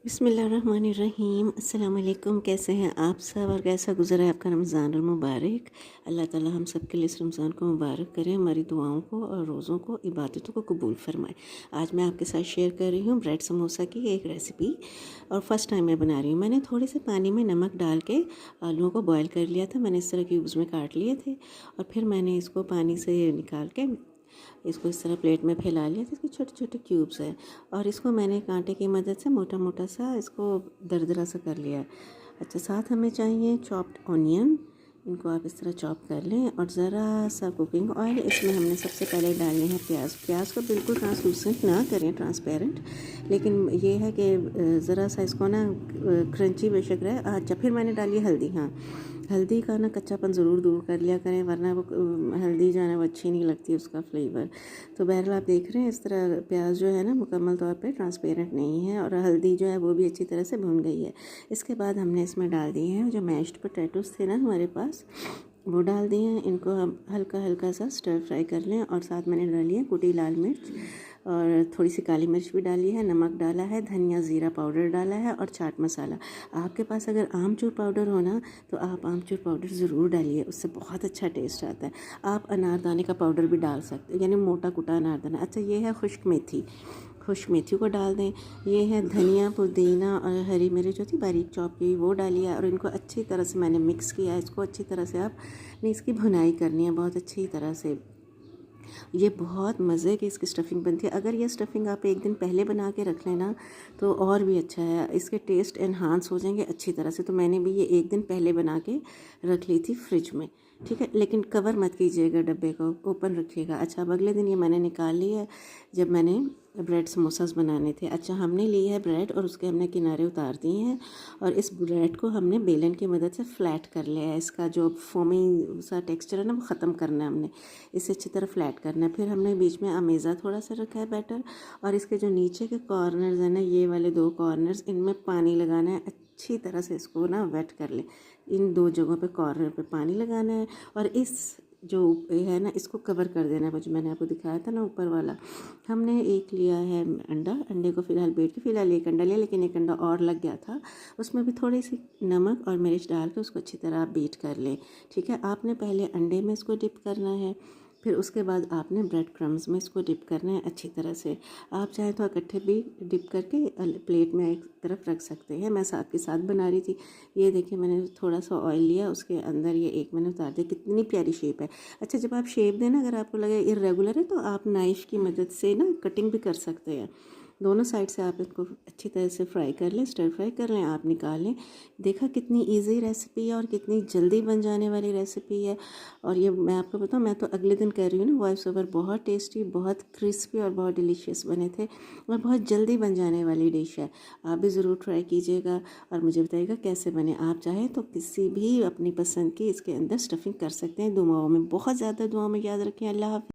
बिस्मिल्लाहिर्रहमानिर्रहीम। अस्सलाम वालेकुम। कैसे हैं आप सब और कैसा गुज़रा है आपका रमज़ान और मुबारक। अल्लाह ताला हम सब के लिए इस रमज़ान को मुबारक करें, हमारी दुआओं को और रोज़ों को, इबादतों को कबूल फरमाए। आज मैं आपके साथ शेयर कर रही हूँ ब्रेड समोसा की एक रेसिपी और फ़र्स्ट टाइम मैं बना रही हूँ। मैंने थोड़े से पानी में नमक डाल के आलूओं को बॉयल कर लिया था। मैंने इस तरह क्यूब्स में काट लिए थे और फिर मैंने इसको पानी से निकाल के इसको इस तरह प्लेट में फैला लिया था। इसके छोटे छोटे क्यूब्स हैं और इसको मैंने कांटे की मदद से मोटा मोटा सा इसको दरदरा सा कर लिया। अच्छा, साथ हमें चाहिए चॉप्ड ऑनियन, इनको आप इस तरह चॉप कर लें और ज़रा सा कुकिंग ऑयल। इसमें हमने सबसे पहले डालने हैं प्याज। प्याज को बिल्कुल ट्रांसलूसेंट ना करें, ट्रांसपेरेंट, लेकिन ये है कि ज़रा सा इसको ना क्रंची बेशक रहे। अच्छा, फिर मैंने डाली हल्दी। हाँ, हल्दी का ना कच्चापन ज़रूर दूर कर लिया करें, वरना वो हल्दी जो है ना वो अच्छी नहीं लगती, उसका फ्लेवर। तो बहरहाल आप देख रहे हैं इस तरह प्याज जो है ना मुकम्मल तौर पे ट्रांसपेरेंट नहीं है और हल्दी जो है वो भी अच्छी तरह से भुन गई है। इसके बाद हमने इसमें डाल दिए हैं जो मैश्ड पोटैटोज़ थे ना हमारे पास, वो डाल दिए हैं। इनको हम हल्का हल्का सा स्टर फ्राई कर लें और साथ मैंने डाली है कुटी लाल मिर्च और थोड़ी सी काली मिर्च भी डाली है, नमक डाला है, धनिया ज़ीरा पाउडर डाला है और चाट मसाला। आपके पास अगर आमचूर पाउडर हो ना तो आप आमचूर पाउडर ज़रूर डालिए, उससे बहुत अच्छा टेस्ट आता है। आप अनारदाने का पाउडर भी डाल सकते हैं, यानी मोटा कुटा अनारदाना। अच्छा, ये है खुश्क मेथी, खुश्क मेथी को डाल दें। ये है धनिया, पुदीना और हरी मिर्च जो थी बारीक चॉप की, वो डाली है और इनको अच्छी तरह से मैंने मिक्स किया है। इसको अच्छी तरह से आपने इसकी भुनाई करनी है बहुत अच्छी तरह से। ये बहुत मज़े की इसकी स्टफ़िंग बनती है। अगर ये स्टफ़िंग आप एक दिन पहले बना के रख लेना तो और भी अच्छा है, इसके टेस्ट एनहांस हो जाएंगे अच्छी तरह से। तो मैंने भी ये एक दिन पहले बना के रख ली थी फ्रिज में, ठीक है, लेकिन कवर मत कीजिएगा, डब्बे को ओपन रखिएगा। अच्छा, अब अगले दिन ये मैंने निकाल ली है जब मैंने ब्रेड समोसास बनाने थे। अच्छा, हमने ली है ब्रेड और उसके हमने किनारे उतार दिए हैं और इस ब्रेड को हमने बेलन की मदद से फ्लैट कर लिया है। इसका जो फोमी सा टेक्सचर है ना वो ख़त्म करना है हमने, इसे अच्छी तरह फ्लैट करना है। फिर हमने बीच में अमेज़ा थोड़ा सा रखा है बैटर और इसके जो नीचे के कॉर्नर्स हैं ना, ये वाले दो कॉर्नर्स, इनमें पानी लगाना है अच्छी तरह से। इसको ना वेट कर ले, इन दो जगहों पे कॉर्नर पे पानी लगाना है और इस जो है ना इसको कवर कर देना है। जो मैंने आपको दिखाया था ना ऊपर वाला, हमने एक लिया है अंडा। अंडे को फ़िलहाल बेट के फ़िलहाल एक अंडा लिया, लेकिन एक अंडा और लग गया था, उसमें भी थोड़ी सी नमक और मिर्च डाल के उसको अच्छी तरह आप बीट कर लें, ठीक है। आपने पहले अंडे में इसको डिप करना है, फिर उसके बाद आपने ब्रेड क्रम्स में इसको डिप करना है अच्छी तरह से। आप चाहें तो इकट्ठे भी डिप करके प्लेट में एक तरफ रख सकते हैं। मैं साथ के साथ बना रही थी। ये देखिए, मैंने थोड़ा सा ऑयल लिया, उसके अंदर ये एक मैंने उतार दिया। कितनी प्यारी शेप है। अच्छा, जब आप शेप दें ना, अगर आपको लगे इर्रेगुलर है तो आप नाइफ़ की मदद से ना कटिंग भी कर सकते हैं। दोनों साइड से आप इसको अच्छी तरह से फ्राई कर लें, स्टर फ्राई कर लें, आप निकाल लें। देखा कितनी इजी रेसिपी है और कितनी जल्दी बन जाने वाली रेसिपी है। और ये मैं आपको बताऊँ, मैं तो अगले दिन कर रही हूँ ना वॉइस ओवर, बहुत टेस्टी, बहुत क्रिस्पी और बहुत डिलीशियस बने थे और बहुत जल्दी बन जाने वाली डिश है। आप भी ज़रूर ट्राई कीजिएगा और मुझे बताइएगा कैसे बने। आप चाहें तो किसी भी अपनी पसंद की इसके अंदर स्टफिंग कर सकते हैं। दुआओं में, बहुत ज़्यादा दुआओं में याद रखें। अल्लाह हाफ़िज़।